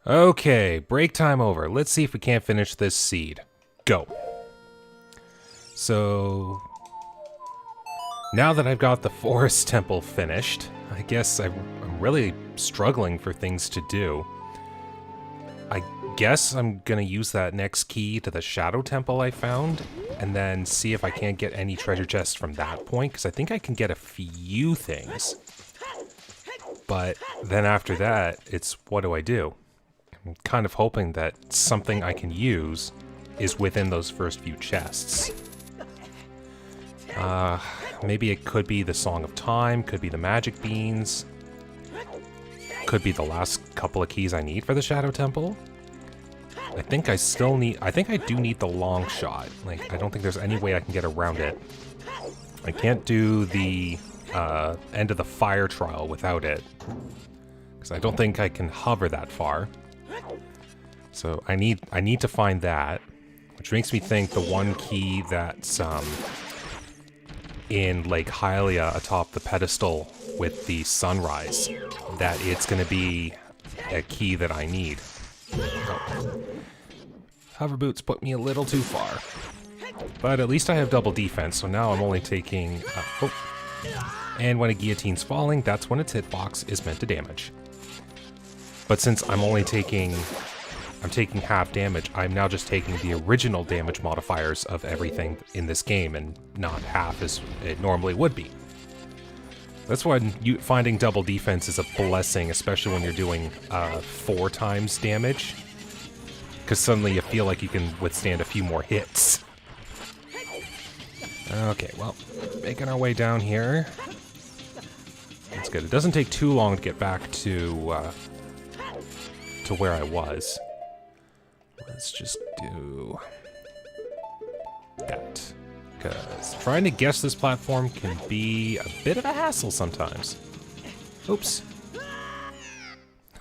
Okay, break time over. Let's see if we can't finish this seed. Go. So, now that I've got the forest temple finished, I guess I'm really struggling for things to do. I guess I'm gonna use that next key to the shadow temple I found, and then see if I can't get any treasure chests from that point, because I think I can get a few things. But then after that, it's what do I do? I'm kind of hoping that something I can use is within those first few chests. Maybe it could be the Song of Time, could be the magic beans, could be the last couple of keys I need for the Shadow Temple. I think I do need the long shot. Like, I don't think there's any way I can get around it. I can't do the end of the fire trial without it, because I don't think I can hover that far. So I need to find that, which makes me think the one key that's in Lake Hylia atop the pedestal with the sunrise, that it's going to be a key that I need. Oh. Hover boots put me a little too far, but at least I have double defense, so now I'm only taking... And when a guillotine's falling, that's when its hitbox is meant to damage. But since I'm taking half damage, I'm now just taking the original damage modifiers of everything in this game, and not half as it normally would be. That's why finding double defense is a blessing, especially when you're doing 4 times damage, because suddenly you feel like you can withstand a few more hits. Okay, well, making our way down here. That's good. It doesn't take too long to get back to where I was. Let's just do that, because trying to guess this platform can be a bit of a hassle sometimes. Oops.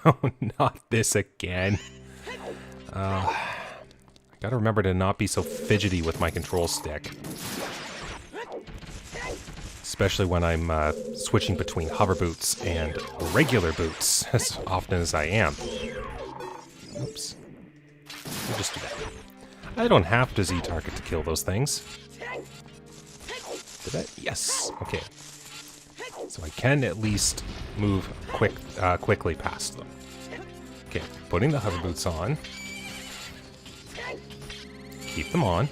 Oh, not this again. I gotta remember to not be so fidgety with my control stick. Especially when I'm switching between hover boots and regular boots, as often as I am. Oops. We'll just do that. I don't have to Z-target to kill those things. Did I? Yes. Okay. So I can at least move quickly past them. Okay, putting the hover boots on. Keep them on.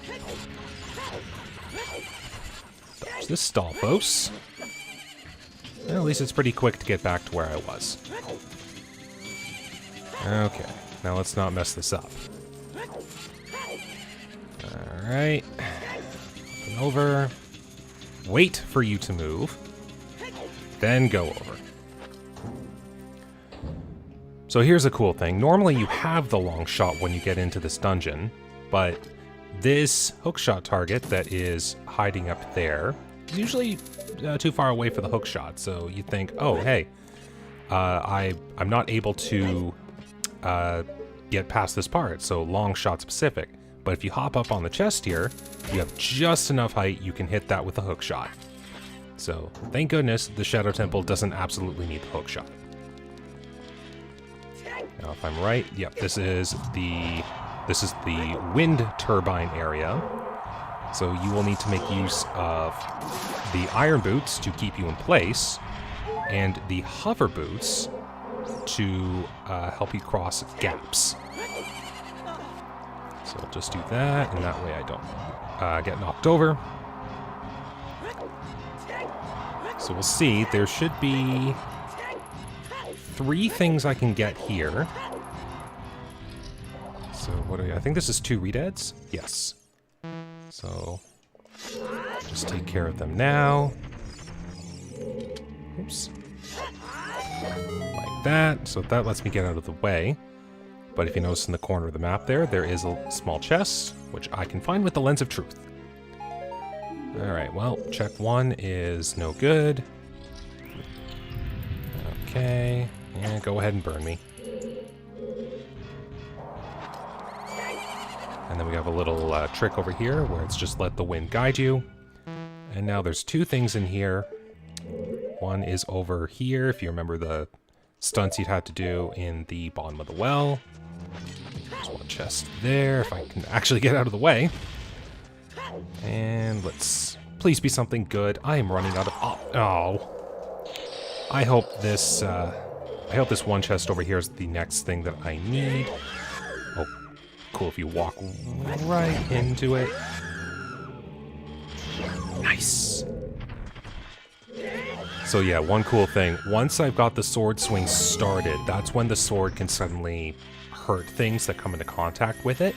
Dodge this Stalfos. Well, at least it's pretty quick to get back to where I was. Okay, now let's not mess this up. Alright. Over. Wait for you to move. Then go over. So here's a cool thing. Normally you have the long shot when you get into this dungeon, but this hookshot target that is hiding up there is usually too far away for the hookshot. So you think, oh, hey, I'm not able to get past this part, so long shot specific. But if you hop up on the chest here, you have just enough height, you can hit that with a hookshot. So thank goodness the Shadow Temple doesn't absolutely need the hookshot. Now if I'm right, yep, this is the wind turbine area. So you will need to make use of the iron boots to keep you in place, and the hover boots to help you cross gaps. So I'll just do that, and that way I don't get knocked over. So we'll see, there should be 3 things I can get here. So what I think this is 2 redeads? Yes. So just take care of them now. Oops. Like that. So that lets me get out of the way. But if you notice in the corner of the map there, there is a small chest, which I can find with the Lens of Truth. Alright, well, check 1 is no good. Okay. Yeah, go ahead and burn me. And then we have a little trick over here where it's just let the wind guide you. And now there's 2 things in here. One is over here, if you remember the stunts you'd have to do in the bottom of the well. There's one chest there, if I can actually get out of the way. And let's please be something good. I am running out of... Oh. I hope this one chest over here is the next thing that I need. Oh, cool if you walk right into it. Nice. So yeah, one cool thing. Once I've got the sword swing started, that's when the sword can suddenly hurt things that come into contact with it.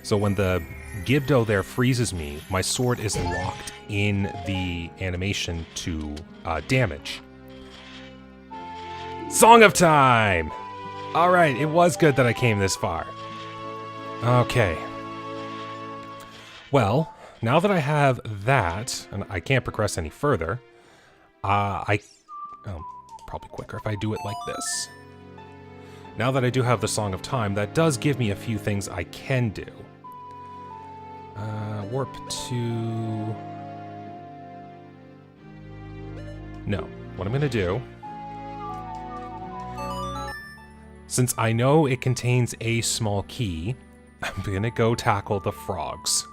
So when the Gibdo there freezes me, my sword is locked in the animation to damage. Song of Time! Alright, it was good that I came this far. Okay. Well, now that I have that, and I can't progress any further, probably quicker if I do it like this. Now that I do have the Song of Time, that does give me a few things I can do. Warp to... No. What I'm going to do... Since I know it contains a small key, I'm going to go tackle the frogs.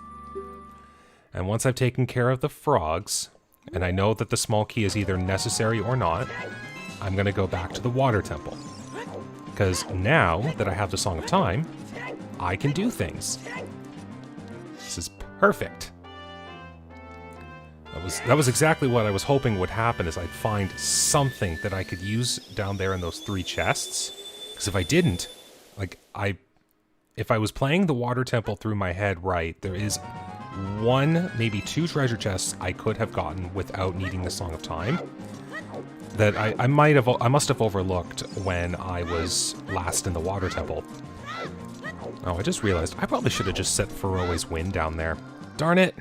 And once I've taken care of the frogs, and I know that the small key is either necessary or not, I'm going to go back to the water temple. Because now that I have the Song of Time, I can do things. This is perfect. That was exactly what I was hoping would happen, is I'd find something that I could use down there in those 3 chests. Because if I didn't, like, if I was playing the water temple through my head right, there is 1, maybe 2 treasure chests I could have gotten without needing the Song of Time that I must have overlooked when I was last in the water temple. Oh, I just realized I probably should have just set Faroe's Wind down there. Darn it!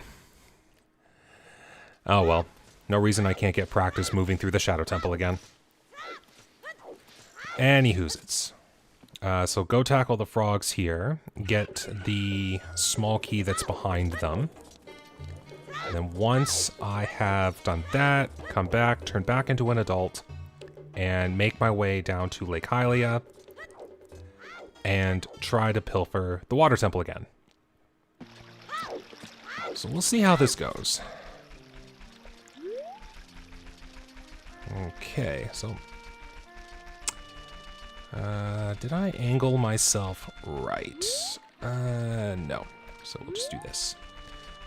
Oh well, no reason I can't get practice moving through the Shadow Temple again. Anyhoozits. So go tackle the frogs here, get the small key that's behind them, and then once I have done that, come back, turn back into an adult, and make my way down to Lake Hylia, and try to pilfer the water temple again. So we'll see how this goes. Okay, so... did I angle myself right? No. So we'll just do this.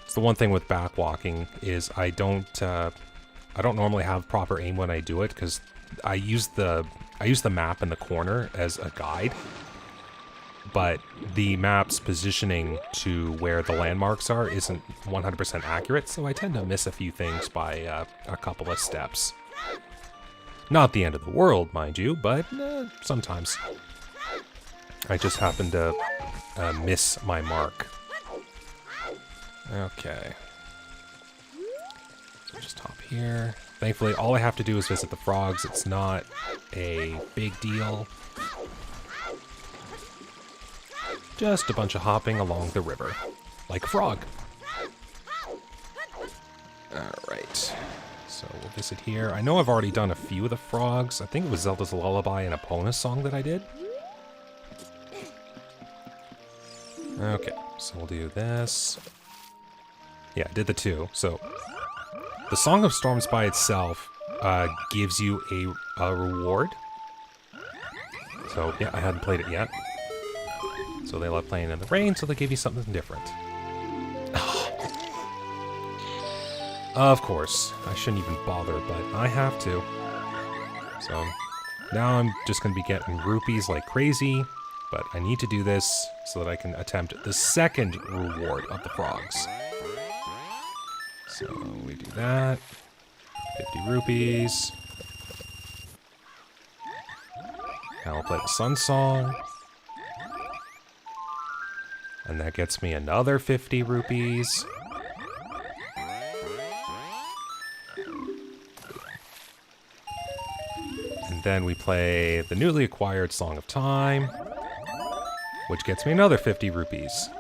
It's the one thing with backwalking is I don't normally have proper aim when I do it because I use the map in the corner as a guide, but the map's positioning to where the landmarks are isn't 100% accurate, so I tend to miss a few things by a couple of steps. Not the end of the world, mind you, but sometimes. I just happen to miss my mark. Okay. So just hop here. Thankfully, all I have to do is visit the frogs. It's not a big deal. Just a bunch of hopping along the river. Like a frog. Alright. So we'll visit here. I know I've already done a few of the frogs. I think it was Zelda's Lullaby and Epona's song that I did. Okay, so we'll do this. Yeah, I did the 2. So the Song of Storms by itself gives you a reward. So yeah, I hadn't played it yet. So they love playing in the rain, so they give you something different. Of course, I shouldn't even bother, but I have to. So now I'm just going to be getting rupees like crazy, but I need to do this so that I can attempt the second reward of the frogs. So we do that. 50 rupees. Now I'll play the Sun Song. And that gets me another 50 rupees. And then we play the newly acquired Song of Time, which gets me another 50 rupees.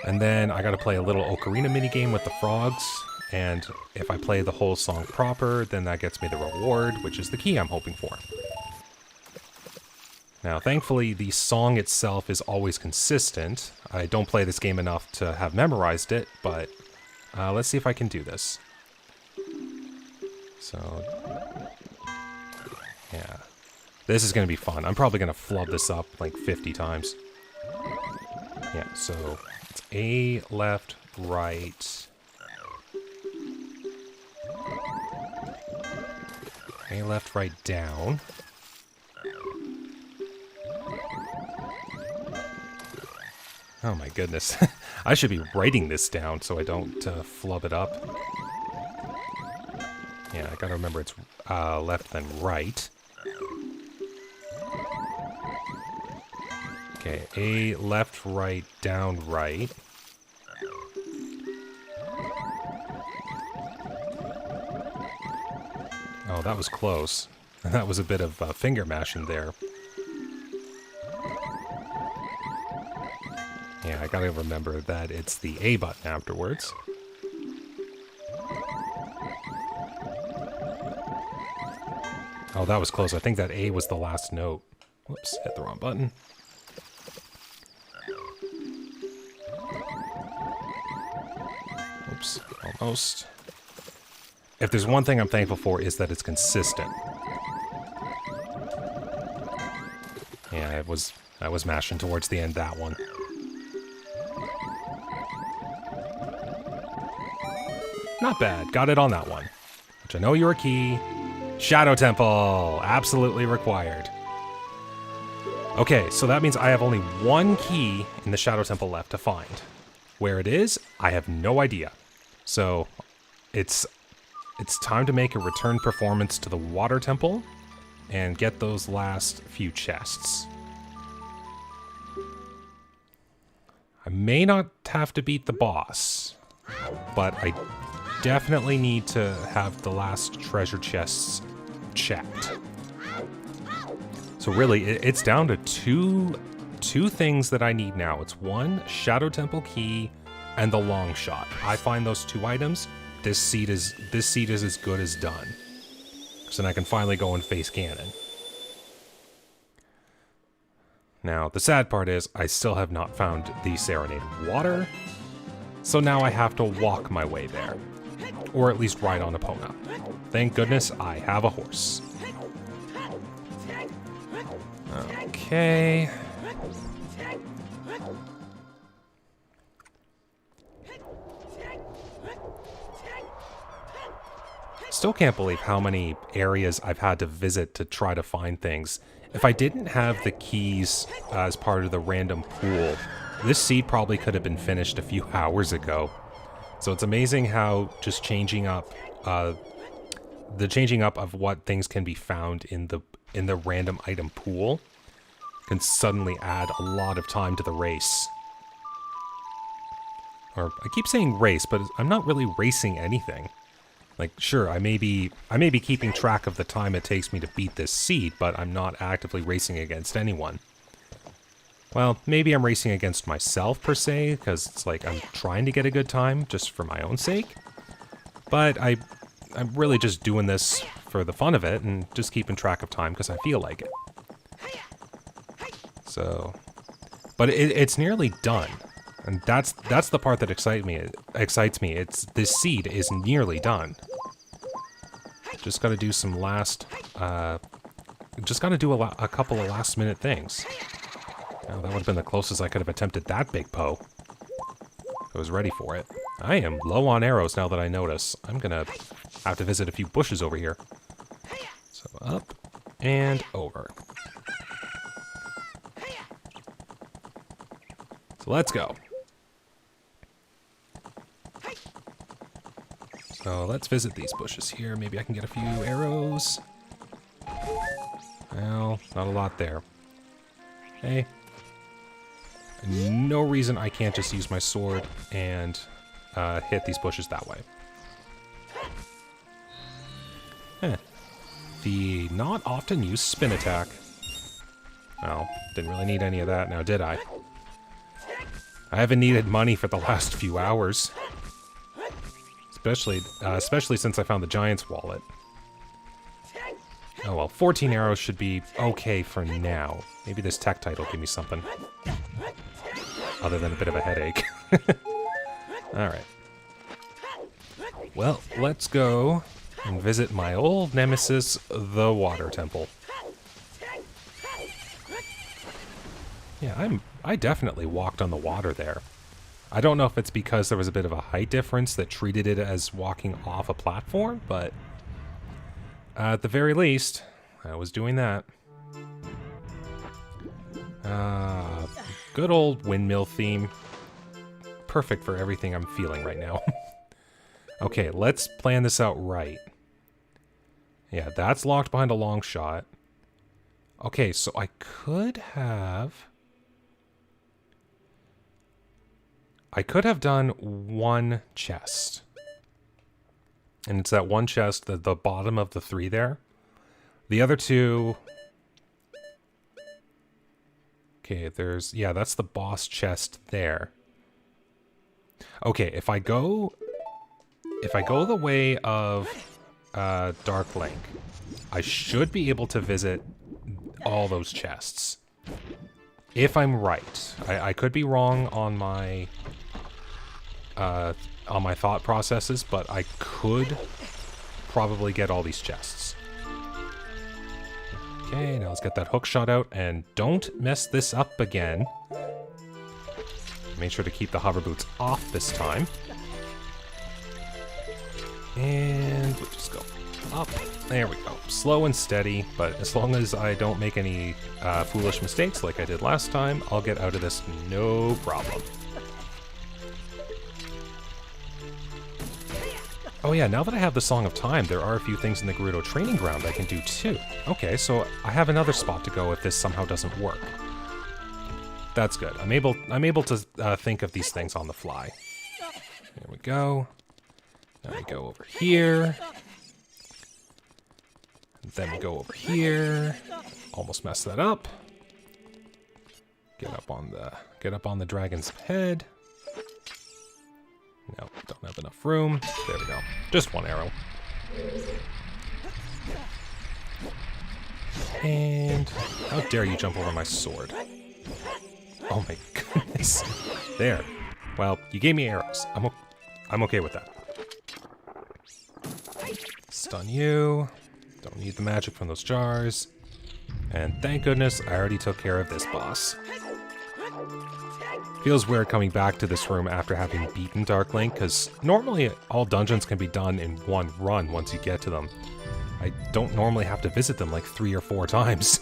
And then I gotta play a little Ocarina minigame with the frogs, and if I play the whole song proper, then that gets me the reward, which is the key I'm hoping for. Now, thankfully, the song itself is always consistent. I don't play this game enough to have memorized it, but let's see if I can do this. So, yeah. This is going to be fun. I'm probably going to flub this up like 50 times. Yeah, so it's A, left, right. A, left, right, down. Oh my goodness. I should be writing this down so I don't flub it up. Yeah, I gotta remember it's left then right. Okay, A, left, right, down, right. Oh, that was close. That was a bit of finger mashing there. Yeah, I gotta remember that it's the A button afterwards. Oh, that was close. I think that A was the last note. Whoops, hit the wrong button. Oops, almost. If there's one thing I'm thankful for, is that it's consistent. Yeah, I was mashing towards the end, that one. Not bad. Got it on that one. Which I know you're a key. Shadow Temple! Absolutely required. Okay, so that means I have only one key in the Shadow Temple left to find. Where it is, I have no idea. So, it's time to make a return performance to the Water Temple and get those last few chests. I may not have to beat the boss, but I definitely need to have the last treasure chests checked. So really, it's down to two things that I need now. It's one Shadow Temple key and the long shot. I find those two items, this seed is as good as done. So then I can finally go and face Ganon. Now, the sad part is I still have not found the Serenade Water, so now I have to walk my way there. Or at least ride on Epona. Thank goodness I have a horse. Okay. Still can't believe how many areas I've had to visit to try to find things. If I didn't have the keys as part of the random pool, this seed probably could have been finished a few hours ago. So it's amazing how just changing up, the changing up of what things can be found in the random item pool can suddenly add a lot of time to the race. Or I keep saying race, but I'm not really racing anything. Like, sure, I may be keeping track of the time it takes me to beat this seed, but I'm not actively racing against anyone. Well, maybe I'm racing against myself, per se, because it's like I'm trying to get a good time, just for my own sake. But I'm really just doing this for the fun of it, and just keeping track of time because I feel like it. So, but it's nearly done. And that's the part that excites me. It's this seed is nearly done. Just got to do some last. Just got to do a couple of last minute things. Oh, that would have been the closest I could have attempted that big Poe. I was ready for it. I am low on arrows now that I notice. I'm gonna have to visit a few bushes over here. So up and over. So let's go. So let's visit these bushes here. Maybe I can get a few arrows. Well, not a lot there. Hey. No reason I can't just use my sword and hit these bushes that way. The not often used spin attack. Well, didn't really need any of that now, did I? I haven't needed money for the last few hours. It's especially since I found the Giant's wallet. Oh well, 14 arrows should be okay for now. Maybe this Tektite will give me something. Other than a bit of a headache. Alright. Well, let's go and visit my old nemesis, the Water Temple. Yeah, I definitely walked on the water there. I don't know if it's because there was a bit of a height difference that treated it as walking off a platform, but at the very least, I was doing that. Good old windmill theme. Perfect for everything I'm feeling right now. Okay, let's plan this out right. Yeah, that's locked behind a long shot. Okay, so I could have done one chest. And it's that one chest at the bottom of the 3 there. The other 2... Okay, yeah, that's the boss chest there. Okay, if I go the way of Dark Link, I should be able to visit all those chests. If I'm right. I could be wrong on my thought processes, but I could probably get all these chests. Okay, now let's get that hook shot out, and don't mess this up again. Make sure to keep the hover boots off this time. And we'll just go up. There we go. Slow and steady, but as long as I don't make any foolish mistakes like I did last time, I'll get out of this no problem. Oh yeah, now that I have the Song of Time, there are a few things in the Gerudo training ground I can do too. Okay, so I have another spot to go if this somehow doesn't work. That's good. I'm able to think of these things on the fly. There we go. Now we go over here. Then we go over here. Almost messed that up. Get up on the dragon's head. No, don't have enough room. There we go. Just one arrow. And how dare you jump over my sword? Oh my goodness. There. Well, you gave me arrows. I'm okay with that. Stun you. Don't need the magic from those jars. And thank goodness I already took care of this boss. Feels weird coming back to this room after having beaten Dark Link, because normally all dungeons can be done in one run once you get to them. I don't normally have to visit them like 3 or 4 times.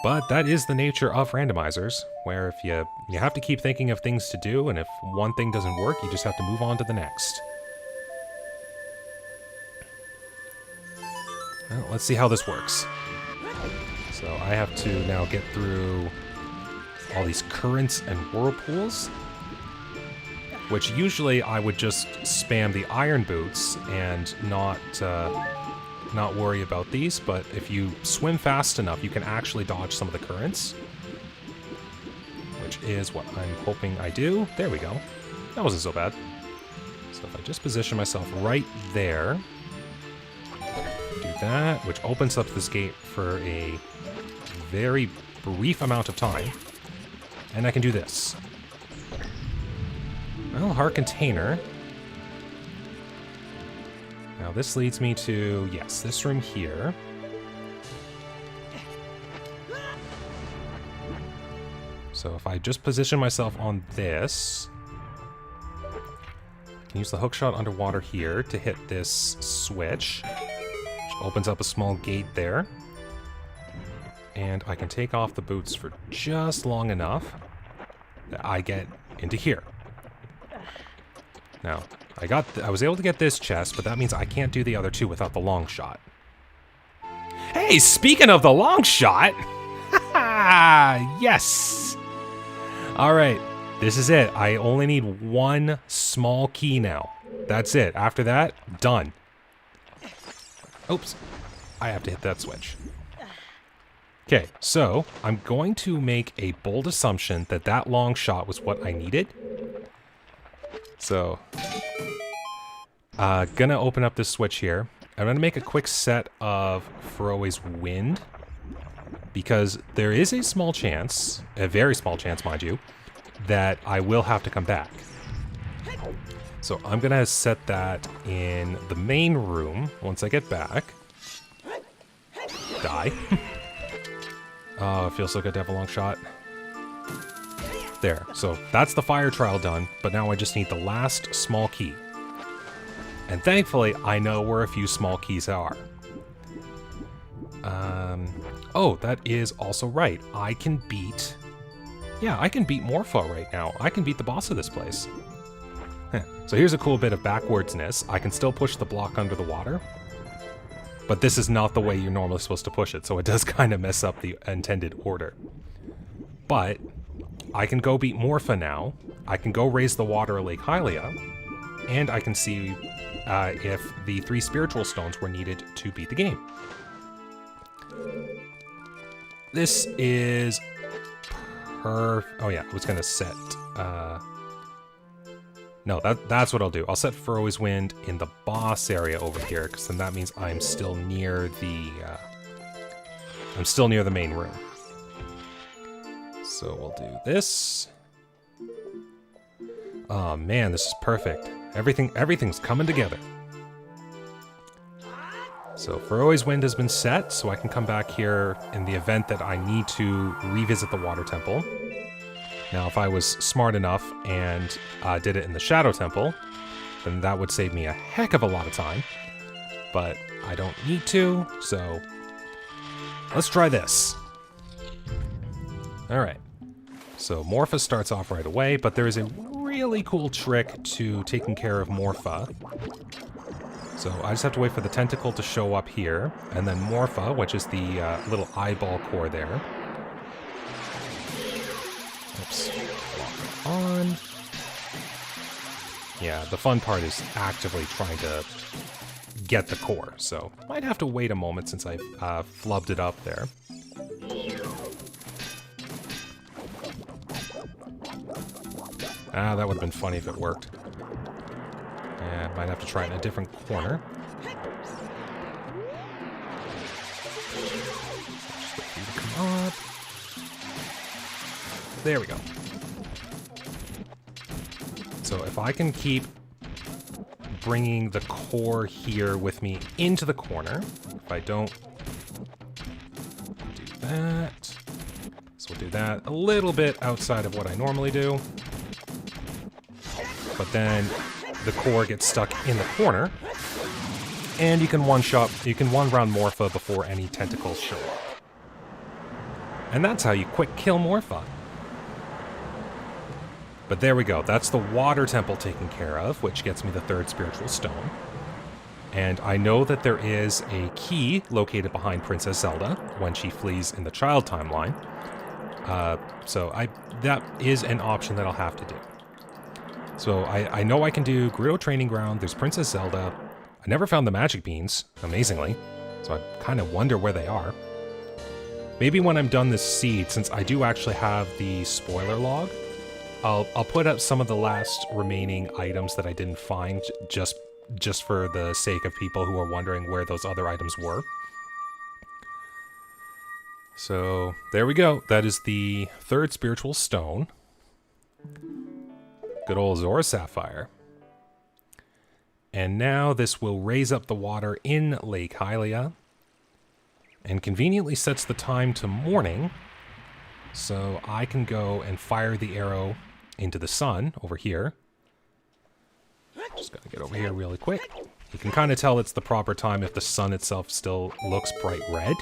But that is the nature of randomizers, where if you have to keep thinking of things to do, and if one thing doesn't work, you just have to move on to the next. Well, let's see how this works. So I have to now get through all these currents and whirlpools, which usually I would just spam the iron boots and not worry about these, but if you swim fast enough, you can actually dodge some of the currents, which is what I'm hoping I do. There we go. That wasn't so bad. So if I just position myself right there, do that, which opens up this gate for a very brief amount of time. And I can do this. Well, heart container. Now this leads me to, yes, this room here. So if I just position myself on this, I can use the hookshot underwater here to hit this switch, which opens up a small gate there. And I can take off the boots for just long enough that I get into here. Now, I was able to get this chest, but that means I can't do the other 2 without the long shot. Hey, speaking of the long shot! Yes! Alright, this is it. I only need 1 small key now. That's it. After that, done. Oops. I have to hit that switch. Okay, so I'm going to make a bold assumption that that long shot was what I needed. So, gonna open up this switch here. I'm gonna make a quick set of Faroe's Wind, because there is a small chance, a very small chance, mind you, that I will have to come back. So I'm gonna set that in the main room once I get back. Die. Oh, it feels so good to have a long shot. There, so that's the fire trial done, but now I just need the last small key. And thankfully, I know where a few small keys are. Oh, that is also right. I can beat... Yeah, I can beat Morpha right now. I can beat the boss of this place. So here's a cool bit of backwardsness. I can still push the block under the water, but this is not the way you're normally supposed to push it, so it does kind of mess up the intended order. But I can go beat Morpha now. I can go raise the water at Lake Hylia, and I can see if the 3 spiritual stones were needed to beat the game. This is oh yeah, I was gonna set... No, that's what I'll do. I'll set Faroe's Wind in the boss area over here, because then that means I'm still near the... I'm still near the main room. So we'll do this. Oh man, this is perfect. Everything's coming together. So Faroe's Wind has been set, so I can come back here in the event that I need to revisit the Water Temple. Now, if I was smart enough and did it in the Shadow Temple, then that would save me a heck of a lot of time. But I don't need to, so let's try this. Alright. So Morpha starts off right away, but there is a really cool trick to taking care of Morpha. So I just have to wait for the tentacle to show up here, and then Morpha, which is the little eyeball core there. Oops. Lock on. Yeah, the fun part is actively trying to get the core, so might have to wait a moment since I've flubbed it up there. Ah, that would have been funny if it worked. Yeah, might have to try it in a different corner. Just wait for you to come up. There we go. So if I can keep bringing the core here with me into the corner, if I don't do that, so we'll do that a little bit outside of what I normally do, but then the core gets stuck in the corner, and you can one-round Morpha before any tentacles show up. And that's how you quick kill Morpha. But there we go, that's the Water Temple taken care of, which gets me the 3rd spiritual stone. And I know that there is a key located behind Princess Zelda when she flees in the child timeline. So that is an option that I'll have to do. So I know I can do Gerudo Training Ground, there's Princess Zelda. I never found the magic beans, amazingly, so I kind of wonder where they are. Maybe when I'm done this seed, since I do actually have the spoiler log, I'll put up some of the last remaining items that I didn't find, just for the sake of people who are wondering where those other items were. So there we go, that is the 3rd spiritual stone. Good old Zora Sapphire. And now this will raise up the water in Lake Hylia, and conveniently sets the time to morning, so I can go and fire the arrow into the sun over here. Just gotta get over here really quick. You can kind of tell it's the proper time if the sun itself still looks bright red.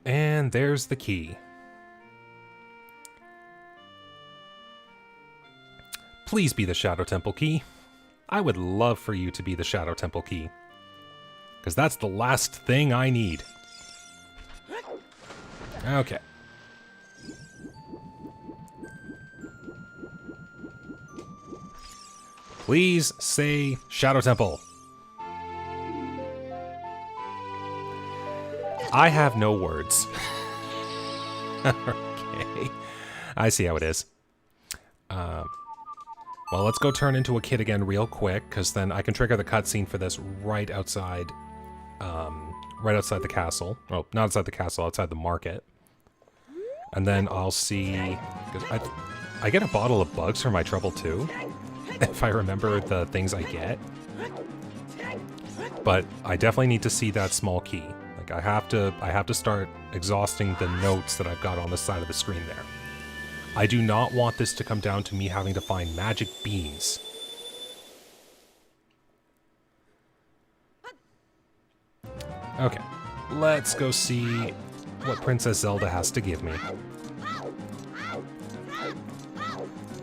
And there's the key. Please be the Shadow Temple key. I would love for you to be the Shadow Temple key, because that's the last thing I need. Okay. Please say Shadow Temple. I have no words. Okay. I see how it is. Well, let's go turn into a kid again real quick, because then I can trigger the cutscene for this right outside the castle. Oh, not outside the castle, outside the market. And then I'll see... Because I get a bottle of bugs for my trouble too, if I remember the things I get. But I definitely need to see that small key. Like I have to start exhausting the notes that I've got on the side of the screen there. I do not want this to come down to me having to find magic beans. Okay, let's go see what Princess Zelda has to give me.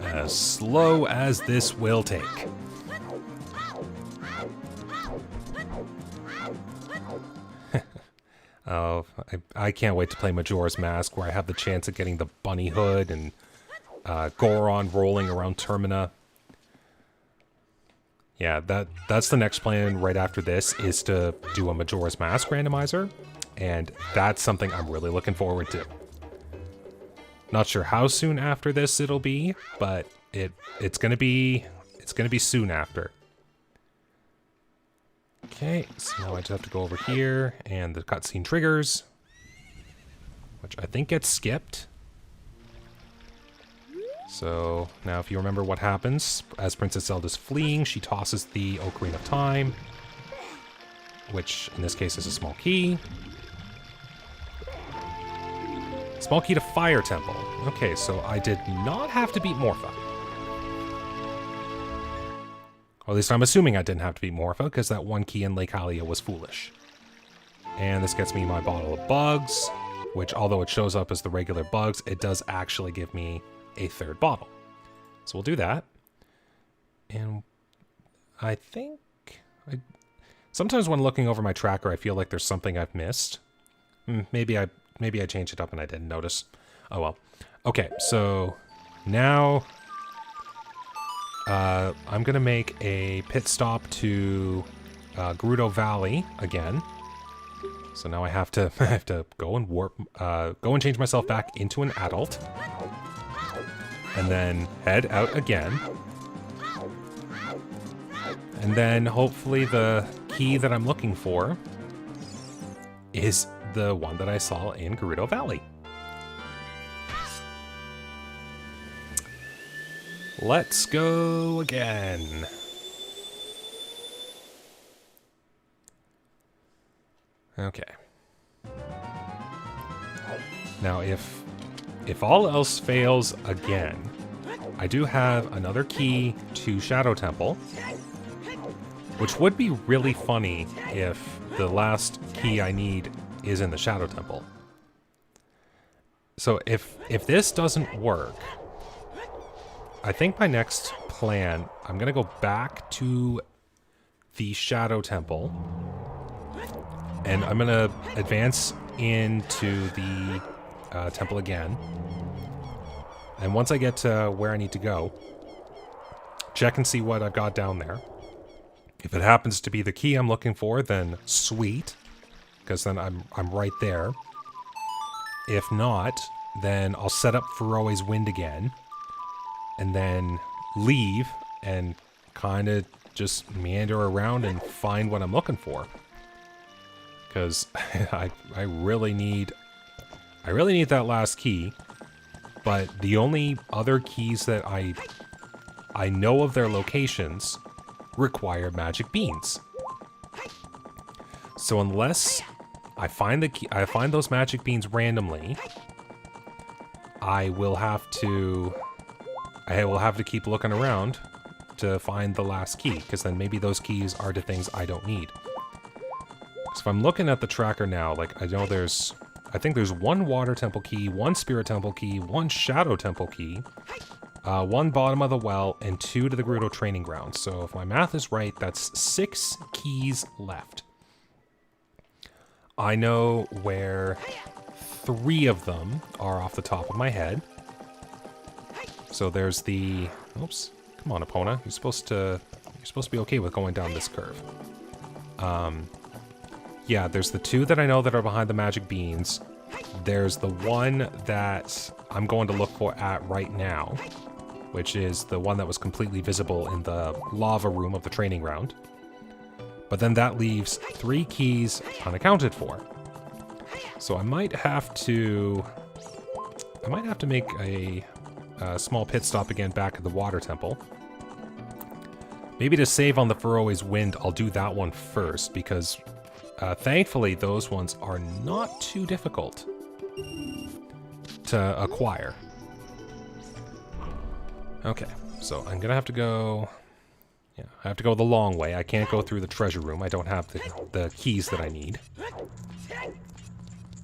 As slow as this will take. Oh, I can't wait to play Majora's Mask, where I have the chance of getting the bunny hood and Goron rolling around Termina. Yeah, that's the next plan right after this, is to do a Majora's Mask randomizer, and that's something I'm really looking forward to. Not sure how soon after this it'll be, but it's gonna be soon after. Okay, so now I just have to go over here, and the cutscene triggers, which I think gets skipped. So now if you remember what happens, as Princess Zelda's fleeing, she tosses the Ocarina of Time, which in this case is a small key. Small key to Fire Temple. Okay, so I did not have to beat Morpha. Or at least I'm assuming I didn't have to beat Morpha, because that one key in Lake Hylia was foolish. And this gets me my bottle of bugs, which although it shows up as the regular bugs, it does actually give me a third bottle. So we'll do that. And I think... sometimes when looking over my tracker, I feel like there's something I've missed. Maybe I changed it up and I didn't notice. Oh well. Okay, so now... I'm gonna make a pit stop to Gerudo Valley again. So now I have to go and go and change myself back into an adult, and then head out again. And then hopefully the key that I'm looking for is the one that I saw in Gerudo Valley. Let's go again. Okay. Now, if all else fails again, I do have another key to Shadow Temple, which would be really funny if the last key I need is in the Shadow Temple. So if this doesn't work, I think my next plan, I'm going to go back to the Shadow Temple, and I'm going to advance into the temple again. And once I get to where I need to go, check and see what I've got down there. If it happens to be the key I'm looking for, then sweet, because then I'm right there. If not, then I'll set up Faroe's Wind again, and then leave and kind of just meander around and find what I'm looking for. Because I really need that last key. But the only other keys that I know of their locations require magic beans. So unless I find those magic beans randomly, I will have to keep looking around to find the last key, because then maybe those keys are to things I don't need. So if I'm looking at the tracker now, like I think there's one Water Temple key, one Spirit Temple key, one Shadow Temple key, one Bottom of the Well, and 2 to the Gerudo Training Ground. So if my math is right, that's 6 keys left. I know where 3 of them are off the top of my head. So there's the... Oops. Come on, Epona. You're supposed to be okay with going down this curve. Yeah, there's the 2 that I know that are behind the magic beans. There's the one that I'm going to look for at right now, which is the one that was completely visible in the lava room of the training ground. But then that leaves 3 keys unaccounted for. So I might have to make a small pit stop again back at the water temple. Maybe to save on the For Always Wind, I'll do that one first, because thankfully those ones are not too difficult to acquire. Okay, so I'm gonna have to go... Yeah, I have to go the long way. I can't go through the treasure room. I don't have the keys that I need.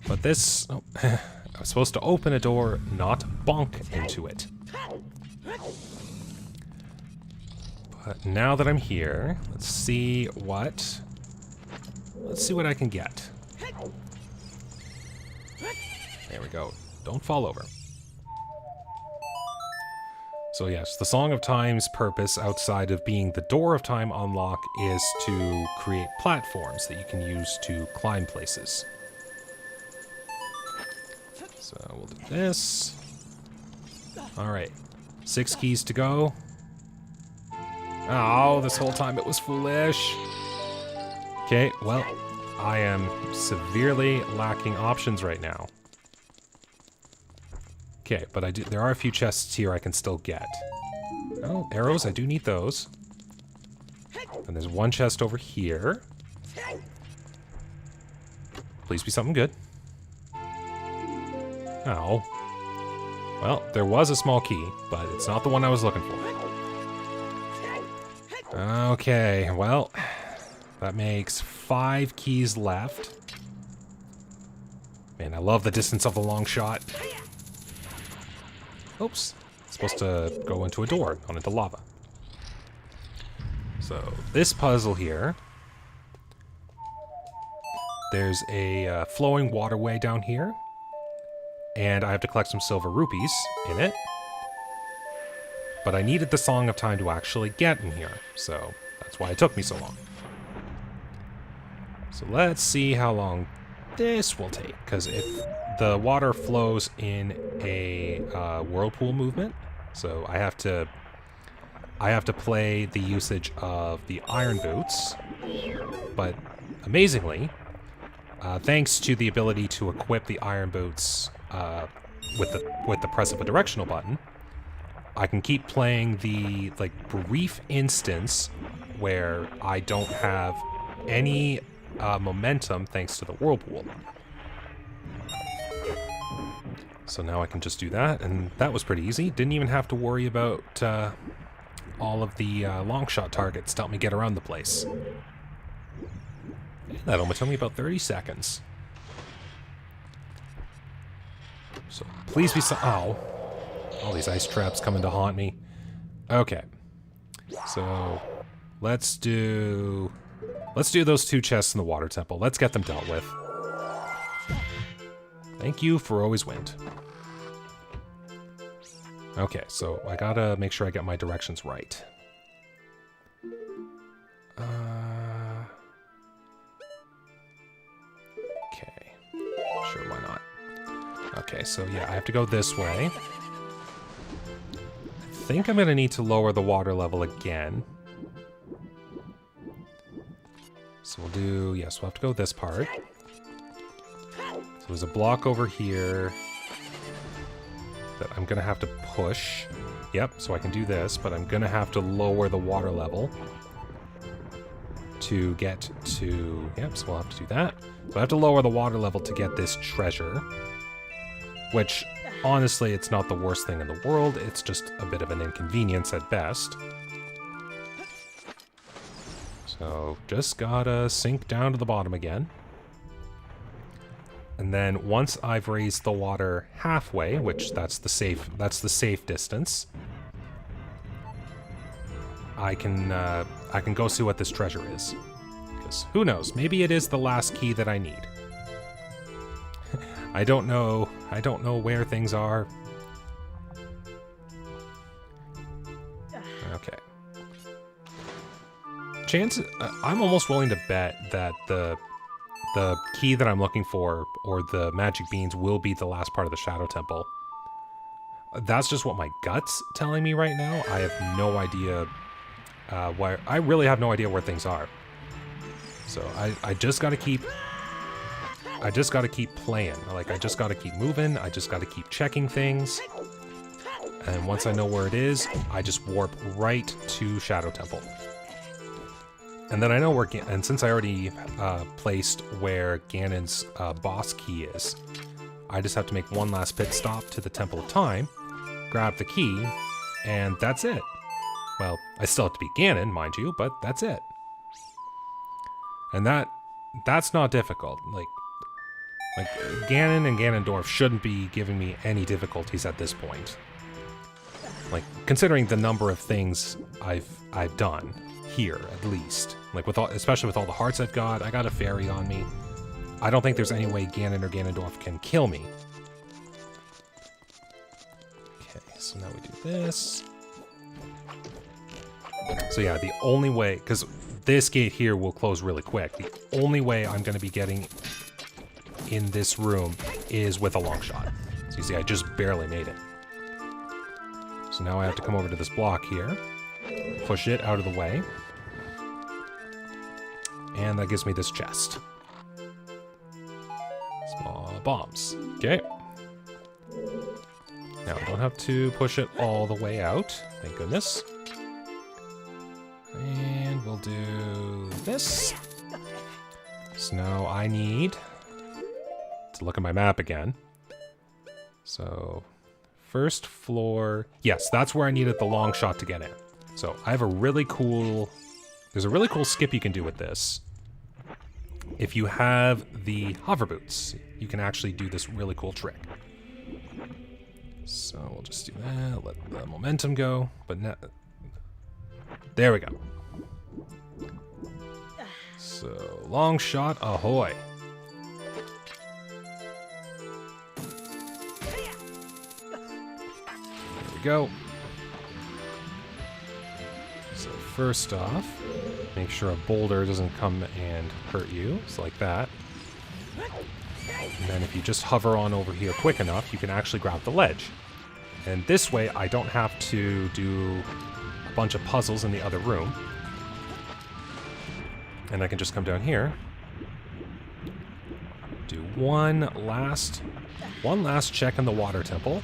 But this... Oh, I was supposed to open a door, not bonk into it. But now that I'm here, let's see what I can get. There we go. Don't fall over. So yes, the Song of Time's purpose, outside of being the Door of Time unlock, is to create platforms that you can use to climb places. So we'll do this. Alright. 6 keys to go. Oh, this whole time it was foolish. Okay, well, I am severely lacking options right now. Okay, but there are a few chests here I can still get. Oh, arrows, I do need those. And there's one chest over here. Please be something good. Oh. Well, there was a small key, but it's not the one I was looking for. Okay, well, that makes 5 keys left. Man, I love the distance of the long shot. Oops. It's supposed to go into a door, not into lava. So, this puzzle here... There's a flowing waterway down here. And I have to collect some silver rupees in it. But I needed the Song of Time to actually get in here, so that's why it took me so long. So let's see how long this will take, because if the water flows in a whirlpool movement, so I have to play the usage of the iron boots, but amazingly, thanks to the ability to equip the iron boots with the press of a directional button, I can keep playing the brief instance where I don't have any momentum thanks to the whirlpool. So now I can just do that, and that was pretty easy. Didn't even have to worry about all of the long shot targets to help me get around the place. That only took me about 30 seconds. So please be oh. All these ice traps coming to haunt me. Okay. So let's do those 2 chests in the water temple. Let's get them dealt with. Thank you for always wind. Okay, so I gotta make sure I get my directions right. Okay. Sure, why not? Okay, so yeah, I have to go this way. I think I'm gonna need to lower the water level again. So we'll do, yes, we'll have to go this part. So there's a block over here that I'm gonna have to push. Yep, so I can do this, but I'm gonna have to lower the water level to get to, yep, so we'll have to do that. So I have to lower the water level to get this treasure, which honestly, it's not the worst thing in the world, it's just a bit of an inconvenience at best. So, just gotta sink down to the bottom again. And then once I've raised the water halfway, which that's the safe distance, I can go see what this treasure is. Because who knows, maybe it is the last key that I need. I don't know where things are. Okay. I'm almost willing to bet that the key that I'm looking for, or the magic beans, will be the last part of the Shadow Temple. That's just what my gut's telling me right now. I have no idea where... I really have no idea where things are. So I just gotta keep... I just gotta keep playing. Like, I just gotta keep moving. I just gotta keep checking things. And once I know where it is, I just warp right to Shadow Temple. And then I know where... And since I already placed where Ganon's boss key is, I just have to make one last pit stop to the Temple of Time, grab the key, and that's it. Well, I still have to beat Ganon, mind you, but that's it. And that's not difficult. Like Ganon and Ganondorf shouldn't be giving me any difficulties at this point. Like, considering the number of things I've done here, at least. Like, especially with all the hearts I've got, I got a fairy on me. I don't think there's any way Ganon or Ganondorf can kill me. Okay, so now we do this. So yeah, the only way, because this gate here will close really quick. The only way I'm going to be getting in this room is with a long shot. So you see, I just barely made it. So now I have to come over to this block here, push it out of the way, and that gives me this chest. Small bombs. Okay. Now I don't have to push it all the way out, thank goodness. And we'll do this. So now I need to look at my map again. So, first floor. Yes, that's where I needed the long shot to get in. So I have a really cool... There's a really cool skip you can do with this. If you have the hover boots, you can actually do this really cool trick. So we'll just do that, let the momentum go, but now... There we go. So, long shot, ahoy. There we go. So first off, make sure a boulder doesn't come and hurt you. It's like that. And then if you just hover on over here quick enough, you can actually grab the ledge. And this way, I don't have to do a bunch of puzzles in the other room. And I can just come down here. Do one last check in the water temple.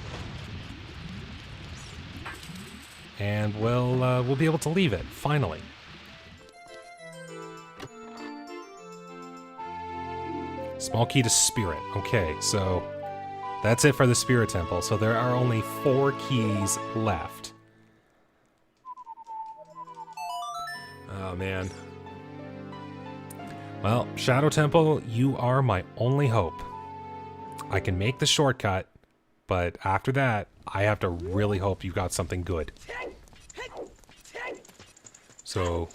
And we'll be able to leave it, finally. Small key to spirit. Okay, so that's it for the spirit temple. So there are only 4 keys left. Oh, man. Well, Shadow Temple, you are my only hope. I can make the shortcut, but after that, I have to really hope you got something good. So,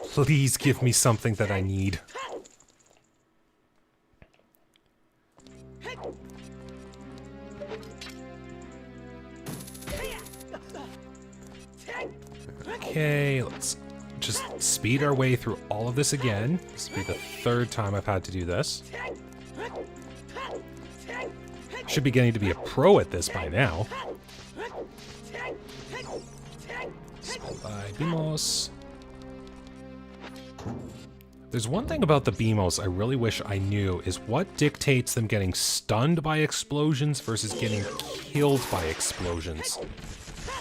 please give me something that I need. Okay, let's just speed our way through all of this again. This will be the 3rd time I've had to do this. Should be getting to be a pro at this by now. Spelled by Beamos. There's one thing about the Beamos I really wish I knew is what dictates them getting stunned by explosions versus getting killed by explosions.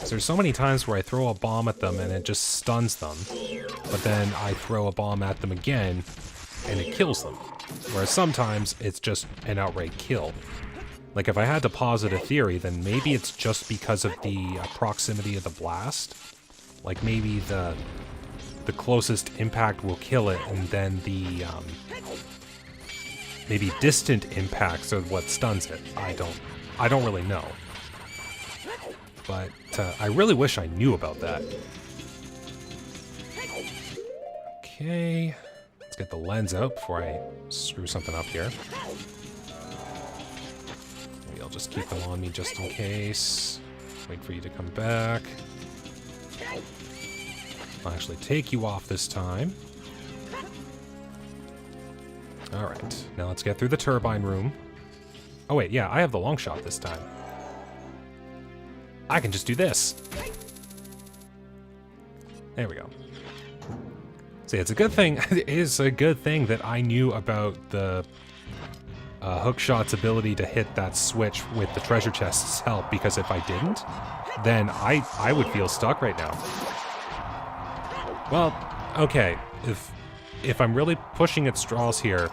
So there's so many times where I throw a bomb at them and it just stuns them, but then I throw a bomb at them again and it kills them. Whereas sometimes it's just an outright kill. Like if I had to posit a theory, then maybe it's just because of the proximity of the blast. Like maybe the closest impact will kill it, and then the maybe distant impacts are what stuns it. I don't really know. But I really wish I knew about that. Okay, let's get the lens out before I screw something up here. Maybe I'll just keep them on me just in case. Wait for you to come back. I'll actually take you off this time. Alright, now let's get through the turbine room. Oh wait, yeah, I have the long shot this time. I can just do this. There we go. See, it's a good thing. It is a good thing that I knew about the Hookshot's ability to hit that switch with the treasure chest's help, because if I didn't, then I would feel stuck right now. Well, okay, if I'm really pushing at straws here,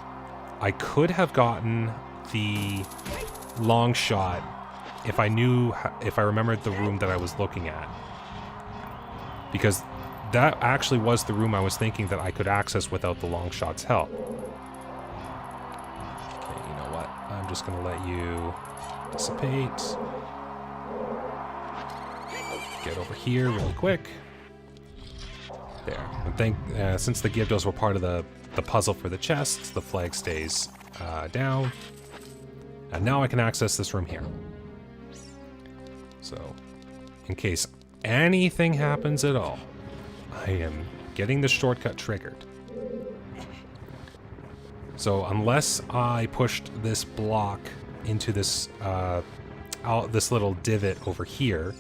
I could have gotten the long shot if I remembered the room that I was looking at. Because that actually was the room I was thinking that I could access without the long shot's help. Okay, you know what? I'm just gonna let you dissipate. Get over here really quick. There. And since the Gyptos were part of the puzzle for the chests, the flag stays down. And now I can access this room here. So, in case anything happens at all, I am getting the shortcut triggered. So unless I pushed this block into this this little divot over here,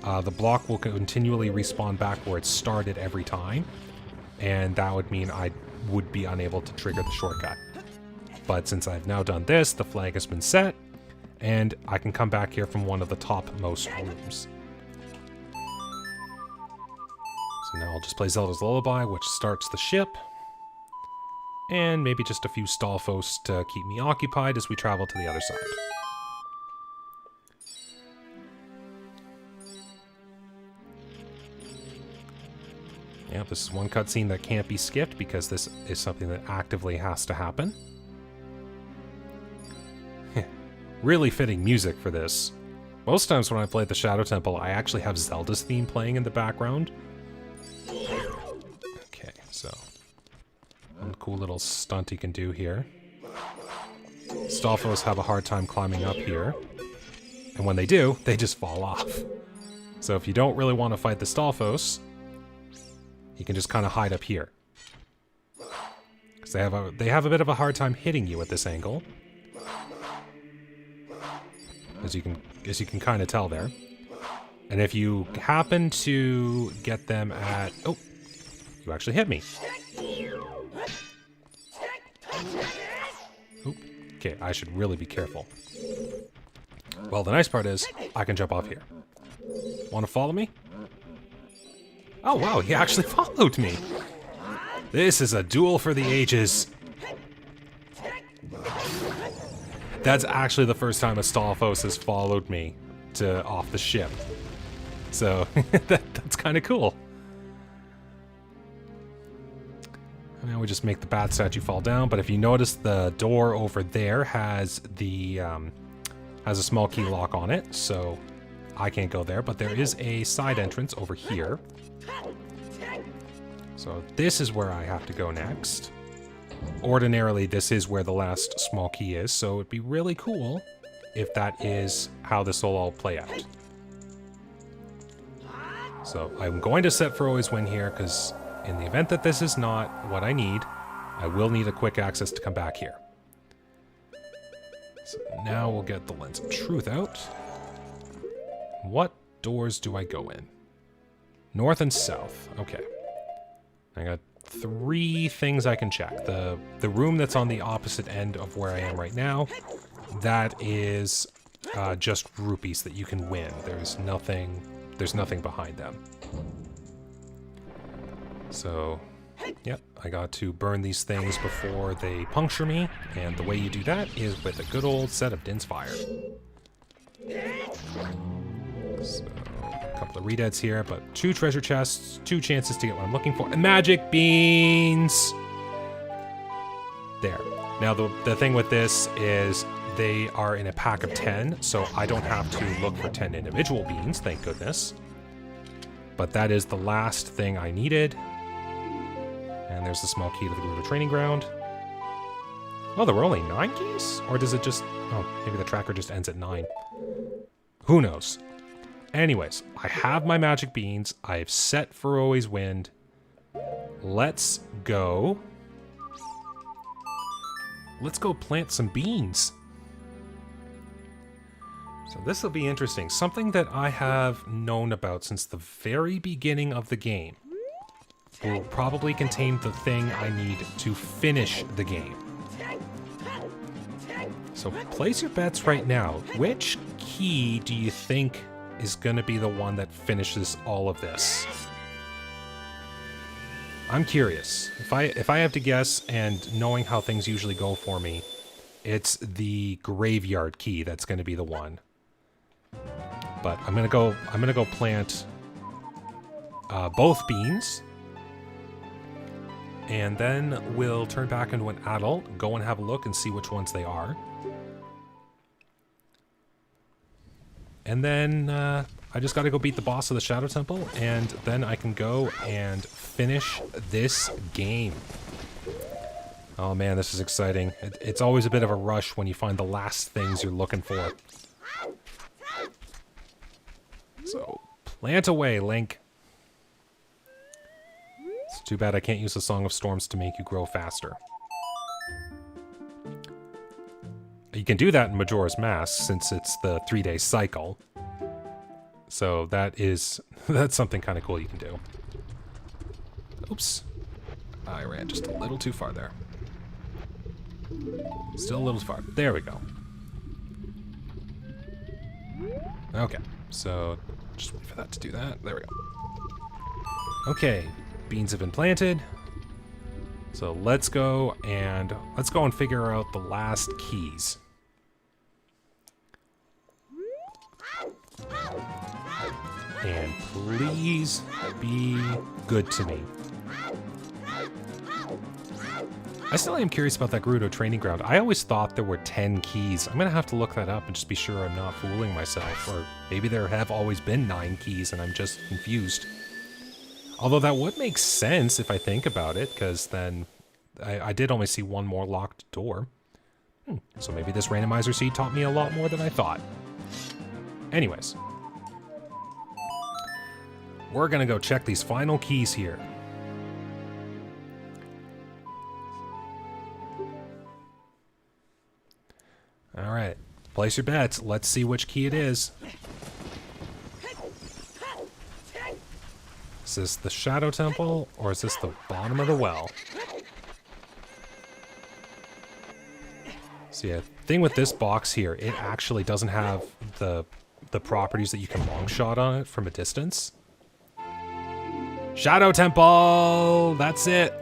the block will continually respawn back where it started every time, and that would mean I would be unable to trigger the shortcut. But since I've now done this, the flag has been set, and I can come back here from one of the topmost rooms. So now I'll just play Zelda's Lullaby, which starts the ship. And maybe just a few Stalfos to keep me occupied as we travel to the other side. Yeah, this is one cutscene that can't be skipped because this is something that actively has to happen. Really fitting music for this. Most times when I play the Shadow Temple, I actually have Zelda's theme playing in the background. Okay, so one cool little stunt you can do here. Stalfos have a hard time climbing up here, and when they do, they just fall off. So if you don't really want to fight the Stalfos, you can just kind of hide up here, because they have a bit of a hard time hitting you at this angle, as you can kind of tell there. And if you happen to get them at... Oh, you actually hit me. Oop. Okay, I should really be careful. Well, the nice part is, I can jump off here. Want to follow me? Oh wow, he actually followed me! This is a duel for the ages. That's actually the first time a Stalfos has followed me off the ship. So, that's kind of cool. And now we just make the bat statue fall down, but if you notice, the door over there has a small key lock on it, so I can't go there, but there is a side entrance over here. So this is where I have to go next. Ordinarily, this is where the last small key is, so it'd be really cool if that is how this will all play out. So I'm going to set for always win here, because in the event that this is not what I need, I will need a quick access to come back here. So now we'll get the Lens of Truth out. What doors do I go in? North and south. Okay. I got 3 things I can check. The room that's on the opposite end of where I am right now, that is just rupees that you can win. There's nothing behind them. So, yep, I got to burn these things before they puncture me, and the way you do that is with a good old set of Din's Fire. So, a couple of redeads here, but 2 treasure chests, 2 chances to get what I'm looking for, and magic beans! There. Now, the thing with this is they are in a pack of 10, so I don't have to look for 10 individual beans, thank goodness. But that is the last thing I needed. And there's the small key to the Gerudo training ground. Oh, there were only 9 keys? Or does it just... Oh, maybe the tracker just ends at 9. Who knows? Anyways, I have my magic beans. I've set for always wind. Let's go. Let's go plant some beans. So this will be interesting. Something that I have known about since the very beginning of the game will probably contain the thing I need to finish the game. So place your bets right now. Which key do you think is going to be the one that finishes all of this? I'm curious. If I have to guess, and knowing how things usually go for me, it's the graveyard key that's going to be the one. But I'm gonna go plant both beans, and then we'll turn back into an adult, go and have a look and see which ones they are. And then I just gotta go beat the boss of the Shadow Temple, and then I can go and finish this game. Oh man, this is exciting. It's always a bit of a rush when you find the last things you're looking for. So, plant away, Link. It's too bad I can't use the Song of Storms to make you grow faster. You can do that in Majora's Mask, since it's the 3-day cycle. So that's something kind of cool you can do. Oops. I ran just a little too far there. Still a little far. There we go. Okay, so just wait for that to do that. There we go. Okay, beans have been planted. So let's go and figure out the last keys. And please be good to me. I still am curious about that Gerudo training ground. I always thought there were 10 keys. I'm gonna have to look that up and just be sure I'm not fooling myself. Or maybe there have always been 9 keys and I'm just confused. Although that would make sense if I think about it, because then I did only see one more locked door. So maybe this randomizer seed taught me a lot more than I thought. Anyways. We're gonna go check these final keys here. Alright, place your bets. Let's see which key it is. Is this the Shadow Temple, or is this the bottom of the well? So yeah, thing with this box here, it actually doesn't have the properties that you can long shot on it from a distance. Shadow Temple! That's it!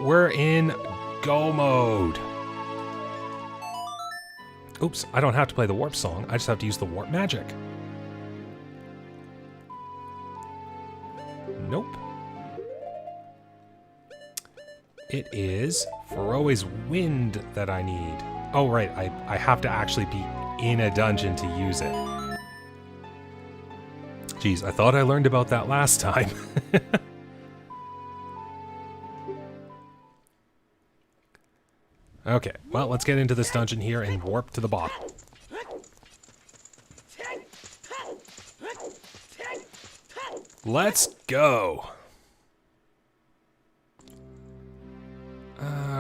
We're in go mode. Oops, I don't have to play the warp song, I just have to use the warp magic. Nope. It is Faroe's Wind that I need. Oh right, I have to actually be in a dungeon to use it. Jeez, I thought I learned about that last time. Okay, well, let's get into this dungeon here and warp to the bottom. Let's go!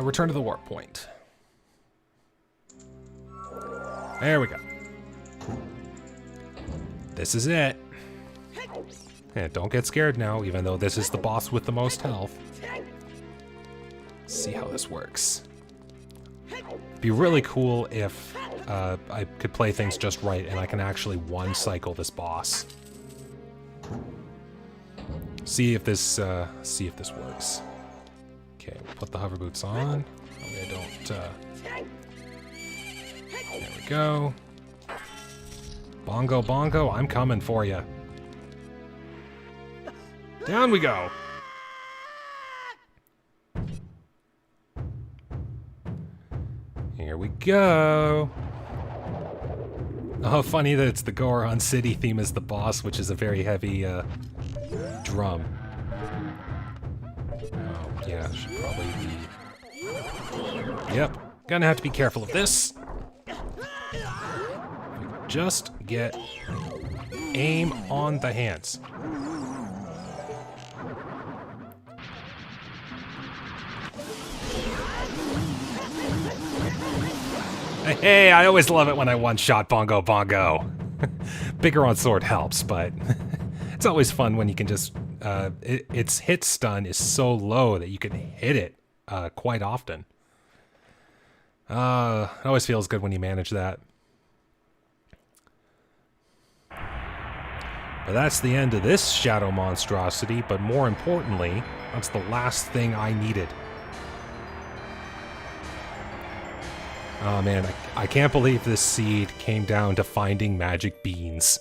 Return to the warp point. There we go. This is it. And don't get scared now, even though this is the boss with the most health. Let's see how this works. It'd be really cool if I could play things just right and I can actually one-cycle this boss. See if this works. Okay, we'll put the hover boots on. That way I don't. There we go. Bongo, bongo, I'm coming for you. Down we go. Here we go. Oh, funny that it's the Goron City theme as the boss, which is a very heavy drum. Oh, yeah, should probably be... Yep, gonna have to be careful of this. Just get aim on the hands. Hey, I always love it when I one-shot Bongo Bongo. Bigger on sword helps, but it's always fun when you can just... its hit stun is so low that you can hit it quite often. It always feels good when you manage that. But that's the end of this shadow monstrosity, but more importantly, that's the last thing I needed. Oh man, I can't believe this seed came down to finding magic beans.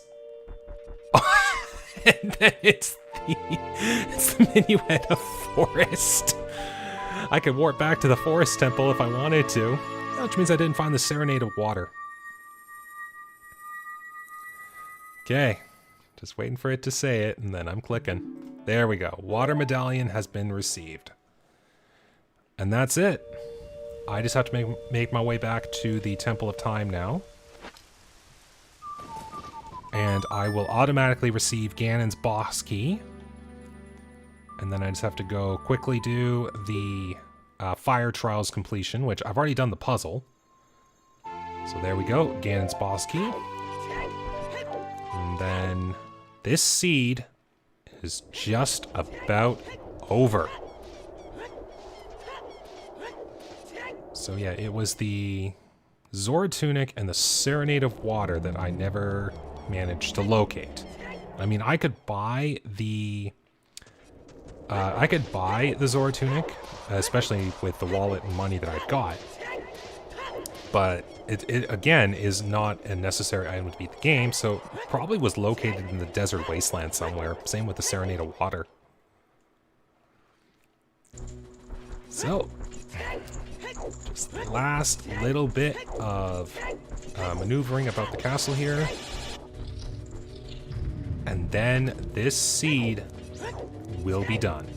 And then it's the minuet of forest. I could warp back to the forest temple if I wanted to, which means I didn't find the serenade of water. Okay, just waiting for it to say it, and then I'm clicking. There we go. Water medallion has been received. And that's it. I just have to make my way back to the Temple of Time now. And I will automatically receive Ganon's boss key. And then I just have to go quickly do the Fire Trials completion, which I've already done the puzzle. So there we go, Ganon's boss key. And then this seed is just about over. So yeah, it was the Zora tunic and the Serenade of Water that I never managed to locate. I mean, I could buy the Zora tunic, especially with the wallet and money that I've got. But it again is not a necessary item to beat the game, so it probably was located in the desert wasteland somewhere. Same with the Serenade of Water. So, just the last little bit of maneuvering about the castle here. And then this seed will be done.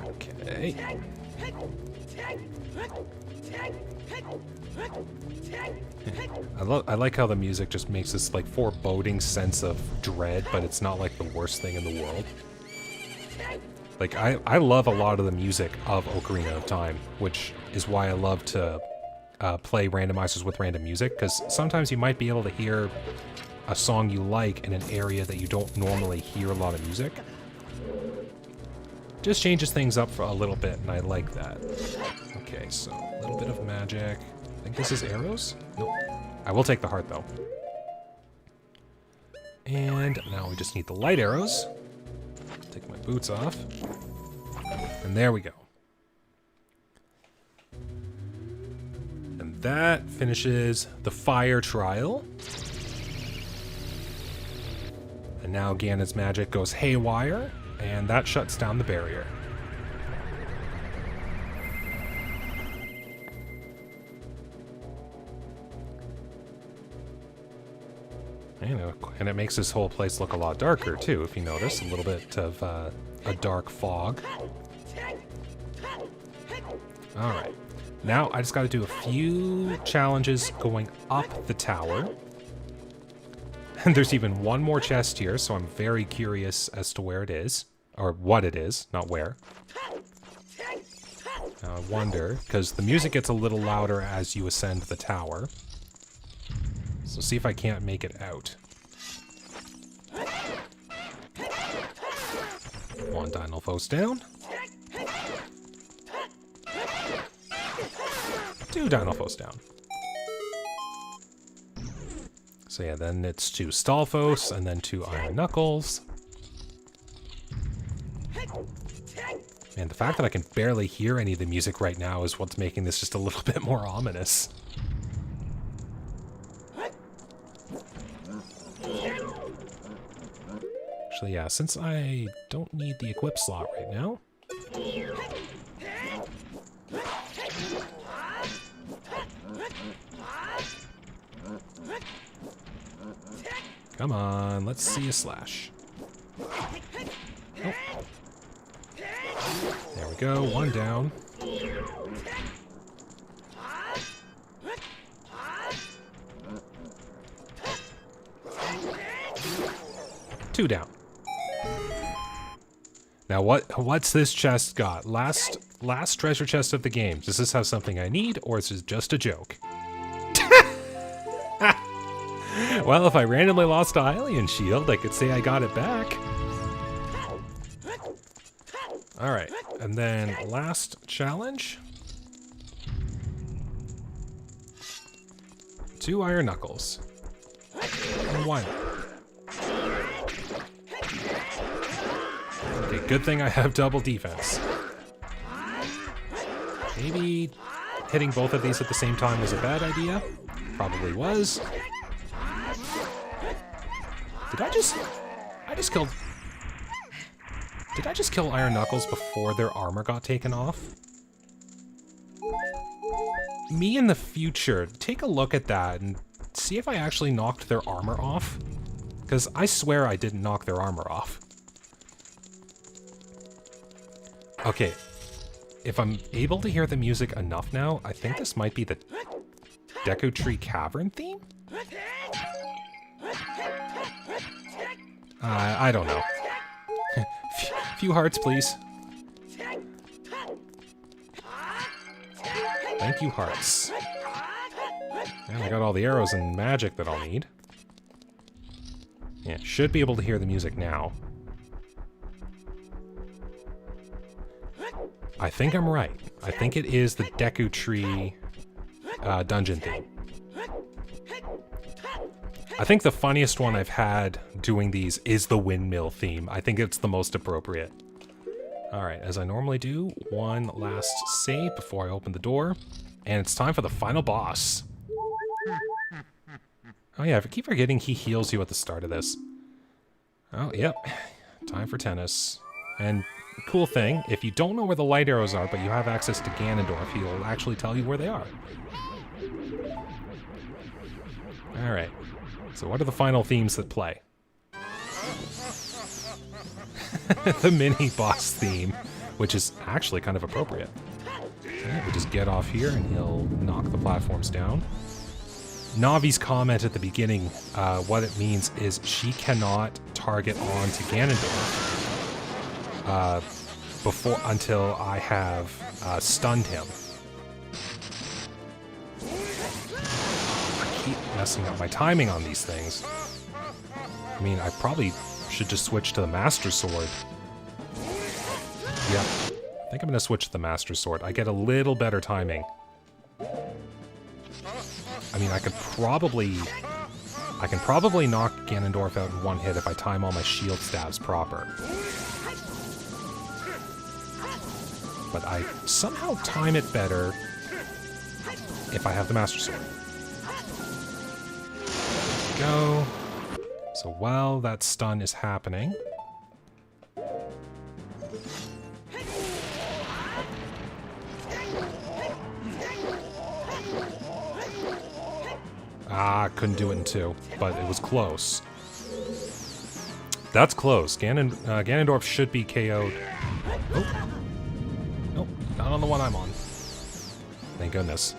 Okay. I like how the music just makes this like foreboding sense of dread, but it's not like the worst thing in the world. Like I love a lot of the music of Ocarina of Time, which is why I love to play randomizers with random music, because sometimes you might be able to hear a song you like in an area that you don't normally hear a lot of music. Just changes things up for a little bit, and I like that. Okay, so a little bit of magic. I think this is arrows? Nope. I will take the heart, though. And now we just need the light arrows. Take my boots off. And there we go. And that finishes the fire trial. And now Ganon's magic goes haywire, and that shuts down the barrier. And it makes this whole place look a lot darker too, if you notice. A little bit of a dark fog. Alright. Now I just gotta do a few challenges going up the tower. And there's even one more chest here, so I'm very curious as to where it is. Or what it is, not where. I wonder, because the music gets a little louder as you ascend the tower. So see if I can't make it out. One Dynalphos down. 2 Dynalphos down. So yeah, then it's 2 Stalfos, and then 2 Iron Knuckles. Man, the fact that I can barely hear any of the music right now is what's making this just a little bit more ominous. Actually, yeah, since I don't need the equip slot right now. Come on, let's see a slash. Oh. There we go, 1 down. 2 down. Now what's this chest got? Last treasure chest of the game. Does this have something I need, or is this just a joke? Well, if I randomly lost a Hylian shield, I could say I got it back. Alright, and then last challenge. 2 iron knuckles. And why not? Okay, good thing I have double defense. Maybe hitting both of these at the same time was a bad idea. Probably was. Did I just kill Iron Knuckles before their armor got taken off? Me in the future, take a look at that and see if I actually knocked their armor off. Because I swear I didn't knock their armor off. Okay, if I'm able to hear the music enough now, I think this might be the Deku Tree Cavern theme? I don't know. Few hearts, please. Thank you, hearts. And I got all the arrows and magic that I'll need. Yeah, should be able to hear the music now. I think I'm right. I think it is the Deku Tree dungeon theme. I think the funniest one I've had doing these is the windmill theme. I think it's the most appropriate. Alright, as I normally do, one last save before I open the door. And it's time for the final boss. Oh yeah, I keep forgetting he heals you at the start of this. Oh, yep. Time for tennis. And cool thing, if you don't know where the light arrows are, but you have access to Ganondorf, he'll actually tell you where they are. Alright. So what are the final themes that play? The mini-boss theme, which is actually kind of appropriate. Okay, we just get off here and he'll knock the platforms down. Navi's comment at the beginning, what it means is she cannot target onto Ganondorf until I have stunned him. I keep messing up my timing on these things. I mean, I probably should just switch to the Master Sword. Yeah, I think I'm gonna switch to the Master Sword. I get a little better timing. I mean, I can probably knock Ganondorf out in one hit if I time all my shield stabs proper. But I somehow time it better if I have the Master Sword. There we go. So while that stun is happening... couldn't do it in 2, but it was close. That's close. Ganondorf should be KO'd. Oh. Nope, not on the one I'm on. Thank goodness.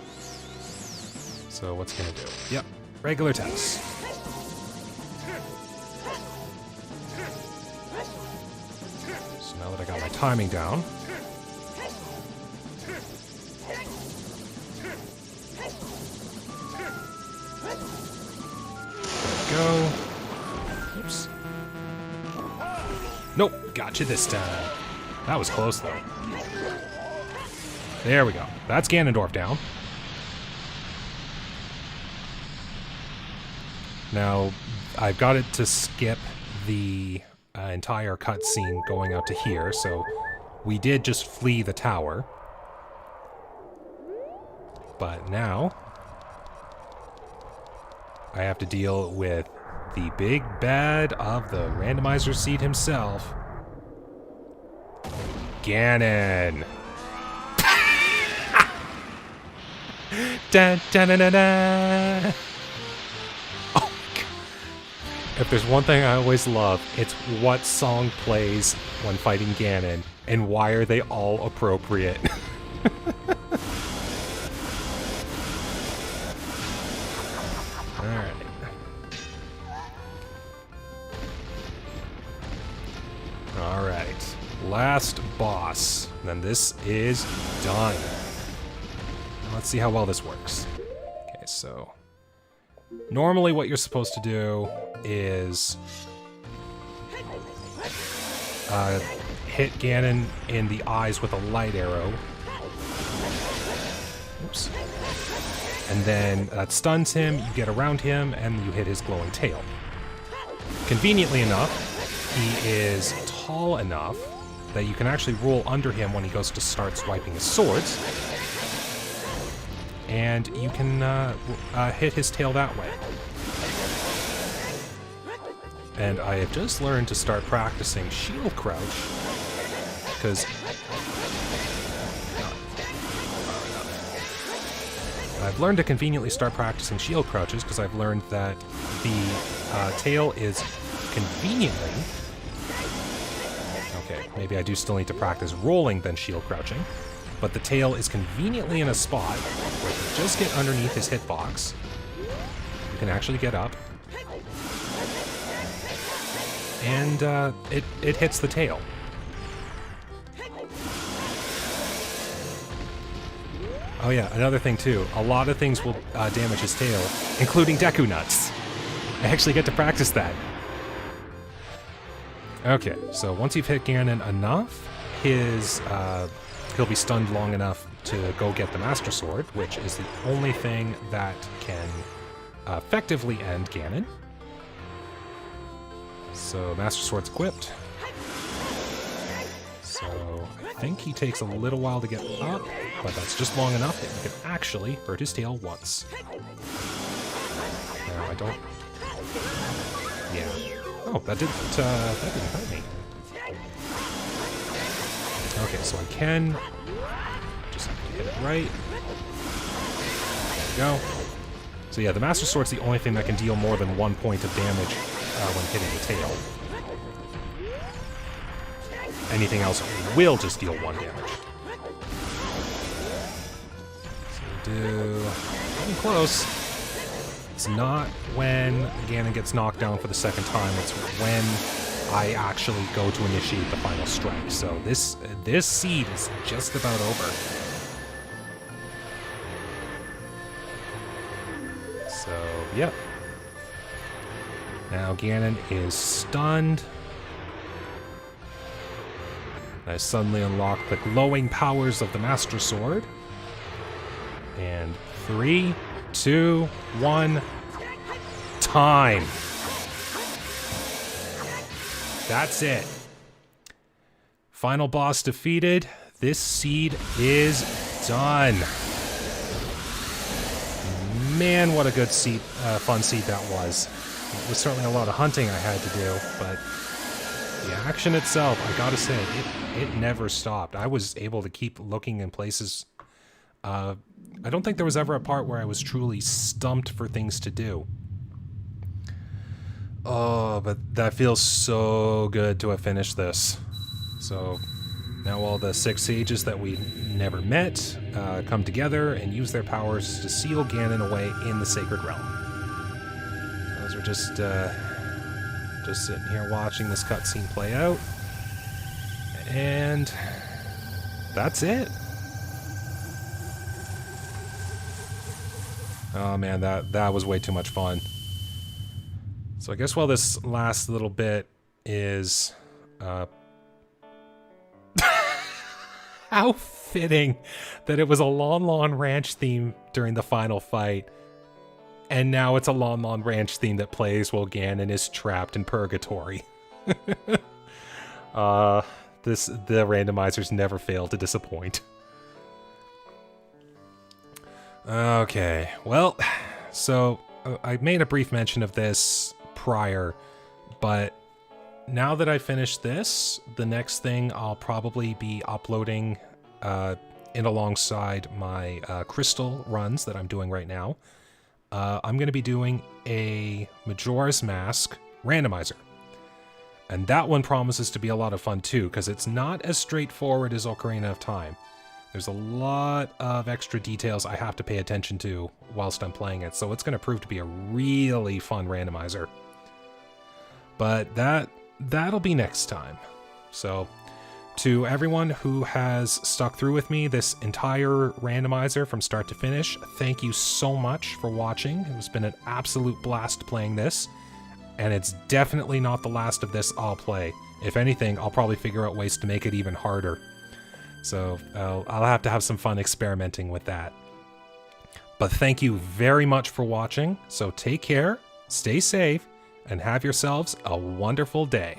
So what's he gonna do? Yep, regular tennis. So now that I got my timing down, go. Oops. Nope, gotcha this time. That was close, though. There we go. That's Ganondorf down. Now, I've got it to skip the entire cutscene going out to here, so we did just flee the tower. But now... I have to deal with the big bad of the randomizer seat himself, Ganon. Da, da, da, da, da. Oh, if there's one thing I always love, it's what song plays when fighting Ganon, and why are they all appropriate? Alright, last boss. Then this is done. Let's see how well this works. Okay, so Normally what you're supposed to do is hit Ganon in the eyes with a light arrow. Oops. And then that stuns him, you get around him, and you hit his glowing tail. Conveniently enough, he is tall enough that you can actually roll under him when he goes to start swiping his swords. And you can hit his tail that way. And I have just learned to start practicing shield crouch, because I've learned to conveniently start practicing shield crouches because I've learned that the tail is conveniently... Okay, maybe I do still need to practice rolling than shield crouching, but the tail is conveniently in a spot where if you just get underneath his hitbox, you can actually get up, and it hits the tail. Oh yeah, another thing too. A lot of things will damage his tail, including Deku Nuts. I actually get to practice that. Okay, so once you've hit Ganon enough, he'll be stunned long enough to go get the Master Sword, which is the only thing that can effectively end Ganon. So Master Sword's equipped. So I think he takes a little while to get up, but that's just long enough that you can actually hurt his tail once. Now I don't... Yeah. Oh, that didn't hurt me. Okay, so I can just have to hit it right. There we go. So yeah, the Master Sword's the only thing that can deal more than 1 point of damage when hitting the tail. Anything else will just deal 1 damage. So we do... Getting close. It's not when Ganon gets knocked down for the second time, it's when I actually go to initiate the final strike. So this seed is just about over. So, yep. Now Ganon is stunned. I suddenly unlock the glowing powers of the Master Sword. And 3, 2, 1, time. That's it. Final boss defeated. This seed is done. Man, what a good seed, fun seed that was. It was certainly a lot of hunting I had to do, but the action itself, I gotta say, it never stopped. I was able to keep looking in places. I don't think there was ever a part where I was truly stumped for things to do. Oh, but that feels so good to have finished this. So now all the 6 sages that we never met come together and use their powers to seal Ganon away in the Sacred Realm. Those are just sitting here watching this cutscene play out. And that's it. Oh man, that was way too much fun. So I guess while this last little bit is how fitting that it was a Lon Lon Ranch theme during the final fight, and now it's a Lon Lon Ranch theme that plays while Ganon is trapped in purgatory. The randomizers never fail to disappoint. Okay, well, so I made a brief mention of this prior, but now that I finished this, the next thing I'll probably be uploading in alongside my crystal runs that I'm doing right now. I'm going to be doing a Majora's Mask randomizer. And that one promises to be a lot of fun too, because it's not as straightforward as Ocarina of Time. There's a lot of extra details I have to pay attention to whilst I'm playing it, so it's going to prove to be a really fun randomizer. But that'll be next time. So To everyone who has stuck through with me this entire randomizer from start to finish, thank you so much for watching. It's been an absolute blast playing this, and it's definitely not the last of this I'll play. If anything, I'll probably figure out ways to make it even harder. So I'll have to have some fun experimenting with that. But thank you very much for watching, so take care, stay safe, and have yourselves a wonderful day.